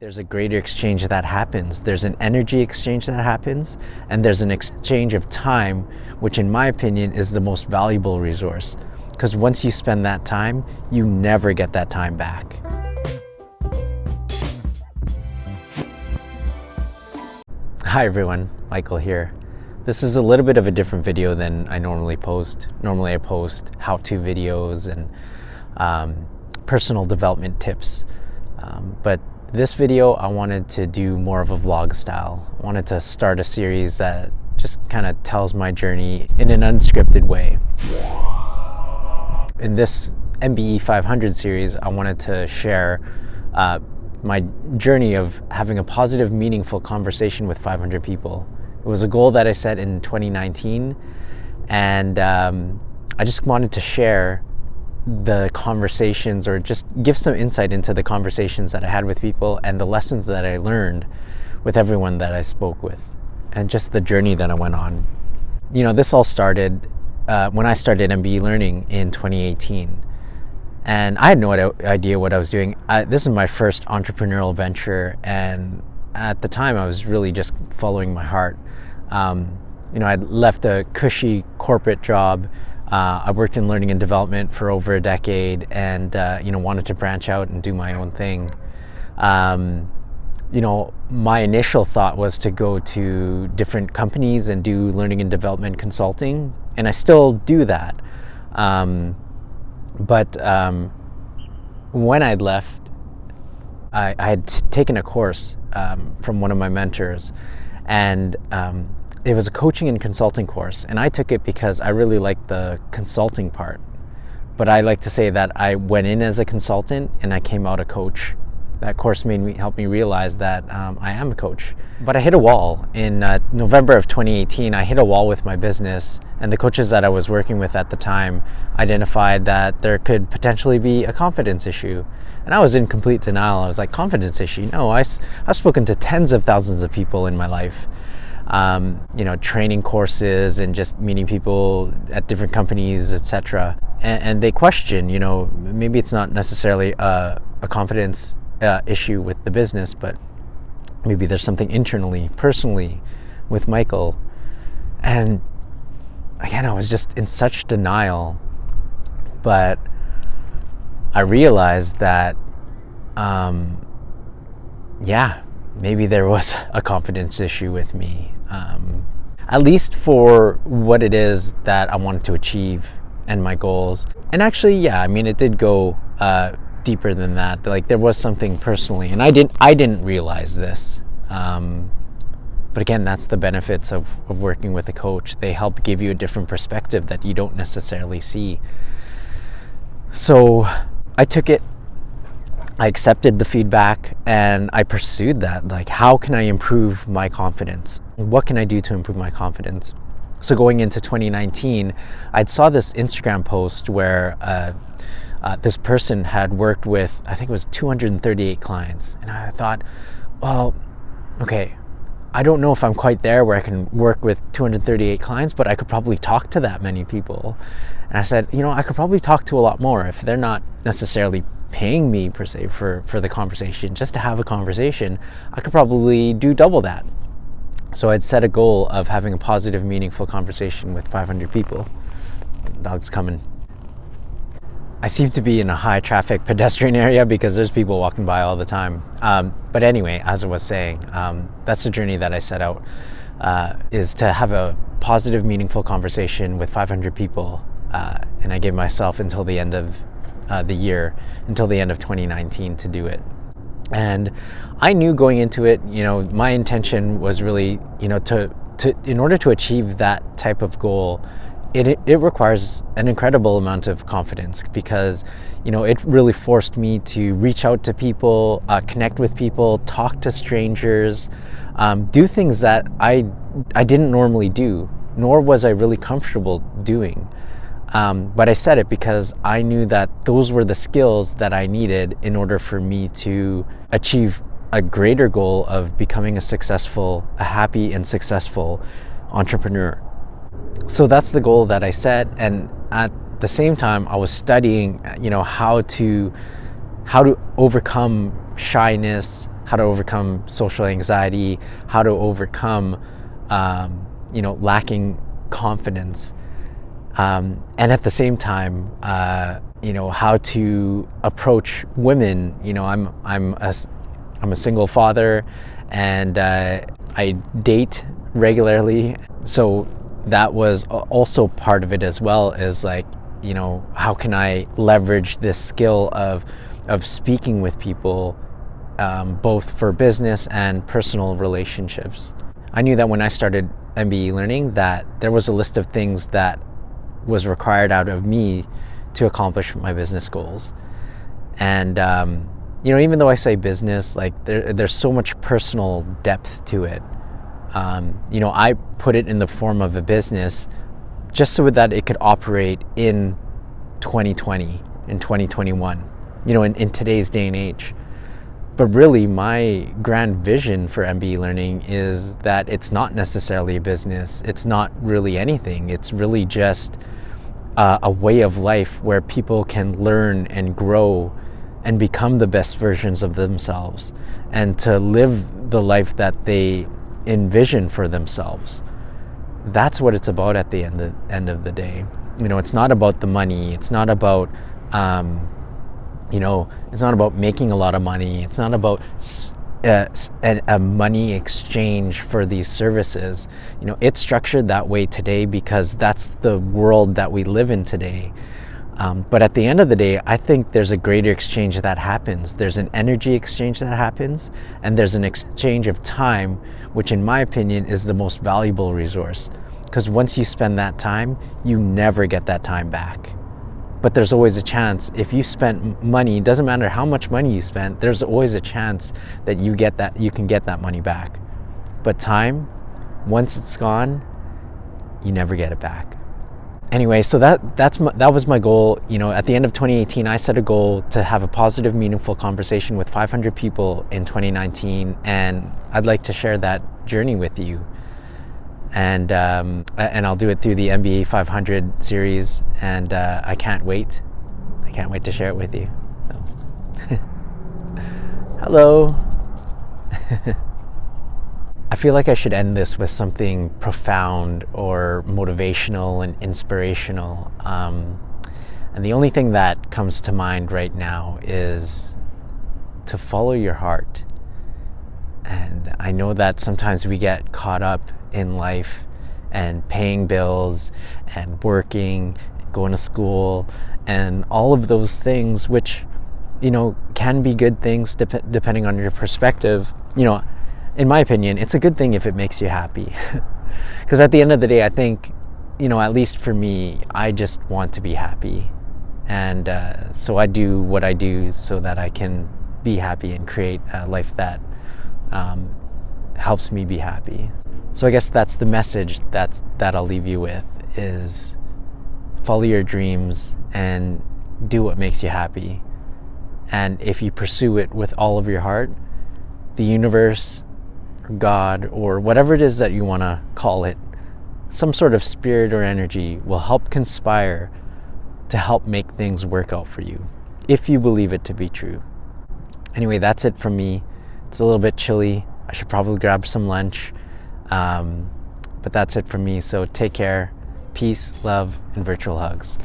There's a greater exchange that happens. There's an energy exchange that happens, and there's an exchange of time, which in my opinion is the most valuable resource. Because once you spend that time, you never get that time back. Hi everyone, Michael here. This is a little bit of a different video than I normally post. Normally I post how-to videos and personal development tips, but this video I wanted to do more of a vlog style. I wanted to start a series that just kind of tells my journey in an unscripted way. In this MBE.000 series, I wanted to share my journey of having a positive, meaningful conversation with 500 people. It was a goal that I set in 2019, and I just wanted to share the conversations, or just give some insight into the conversations that I had with people and the lessons that I learned with everyone that I spoke with, and just the journey that I went on. You know, this all started when I started MBE Learning in 2018. And I had no idea what I was doing. This is my first entrepreneurial venture, and at the time I was really just following my heart. You know, I'd left a cushy corporate job. I worked in learning and development for over a decade, and you know, wanted to branch out and do my own thing. You know, my initial thought was to go to different companies and do learning and development consulting, and I still do that. But when I'd left, I had taken a course from one of my mentors, and it was a coaching and consulting course, and I took it because I really liked the consulting part. But I like to say that I went in as a consultant and I came out a coach. That course helped me realize that I am a coach. But I hit a wall in November of 2018. I hit a wall with my business, and the coaches that I was working with at the time identified that there could potentially be a confidence issue. And I was in complete denial. I was like, confidence issue? No, I've spoken to tens of thousands of people in my life. You know, training courses and just meeting people at different companies, etc. And they question, you know, maybe it's not necessarily a confidence issue with the business, but maybe there's something internally, personally with Michael. And again, I was just in such denial, but I realized that yeah, maybe there was a confidence issue with me, at least for what it is that I wanted to achieve and my goals. And actually, yeah, I mean, it did go deeper than that. Like, there was something personally, and I didn't realize this. But again, that's the benefits of working with a coach. They help give you a different perspective that you don't necessarily see. So I took it, I accepted the feedback, and I pursued that. Like, how can I improve my confidence? What can I do to improve my confidence? So going into 2019, I saw this Instagram post where this person had worked with, I think it was 238 clients. And I thought, well, okay, I don't know if I'm quite there where I can work with 238 clients, but I could probably talk to that many people. And I said, you know, I could probably talk to a lot more if they're not necessarily paying me per se for the conversation. Just to have a conversation, I could probably do double that. So I'd set a goal of having a positive, meaningful conversation with 500 people. Dog's coming. I seem to be in a high traffic pedestrian area because there's people walking by all the time. But anyway, as I was saying, that's the journey that I set out, is to have a positive, meaningful conversation with 500 people. And I gave myself until the end of the year, until the end of 2019 to do it. And I knew going into it, you know, my intention was really, you know, in order to achieve that type of goal, it requires an incredible amount of confidence, because, you know, it really forced me to reach out to people, connect with people, talk to strangers, do things that I didn't normally do, nor was I really comfortable doing. But I said it because I knew that those were the skills that I needed in order for me to achieve a greater goal of becoming a happy and successful entrepreneur. So that's the goal that I set, and at the same time I was studying, you know, how to overcome shyness, how to overcome social anxiety, how to overcome, lacking confidence. And at the same time, how to approach women. I'm a single father, and I date regularly. So that was also part of it as well, is like, how can I leverage this skill of speaking with people, both for business and personal relationships. I knew that when I started MBE learning, that there was a list of things that was required out of me to accomplish my business goals. And even though I say business, like there's so much personal depth to it. I put it in the form of a business just so that it could operate in 2020, in 2021, in today's day and age. But really, my grand vision for MBE learning is that it's not necessarily a business. It's not really anything. It's really just a way of life where people can learn and grow and become the best versions of themselves, and to live the life that they envision for themselves. That's what it's about at the end of the day. It's not about the money. It's not about it's not about making a lot of money. It's not about a money exchange for these services. It's structured that way today because that's the world that we live in today. But at the end of the day, I think there's a greater exchange that happens. There's an energy exchange that happens, and there's an exchange of time, which in my opinion is the most valuable resource. Because once you spend that time, you never get that time back. But there's always a chance, if you spent money, it doesn't matter how much money you spent, there's always a chance that you can get that money back. But time, once it's gone, you never get it back. Anyway, so that was my goal. At the end of 2018, I set a goal to have a positive, meaningful conversation with 500 people in 2019, and I'd like to share that journey with you. And I'll do it through the MBE 500 series, and I can't wait. I can't wait to share it with you. So. Hello. I feel like I should end this with something profound or motivational and inspirational. And the only thing that comes to mind right now is to follow your heart. And I know that sometimes we get caught up in life and paying bills and working, going to school, and all of those things, which, can be good things depending on your perspective. In my opinion, it's a good thing if it makes you happy. Because at the end of the day, I think, at least for me, I just want to be happy. And so I do what I do so that I can be happy and create a life that helps me be happy. So I guess that's the message that I'll leave you with, is follow your dreams and do what makes you happy. And if you pursue it with all of your heart, the universe, or God, or whatever it is that you want to call it, some sort of spirit or energy will help conspire to help make things work out for you, if you believe it to be true. Anyway, that's it from me. It's a little bit chilly. I should probably grab some lunch. But that's it from me. So take care. Peace, love, and virtual hugs.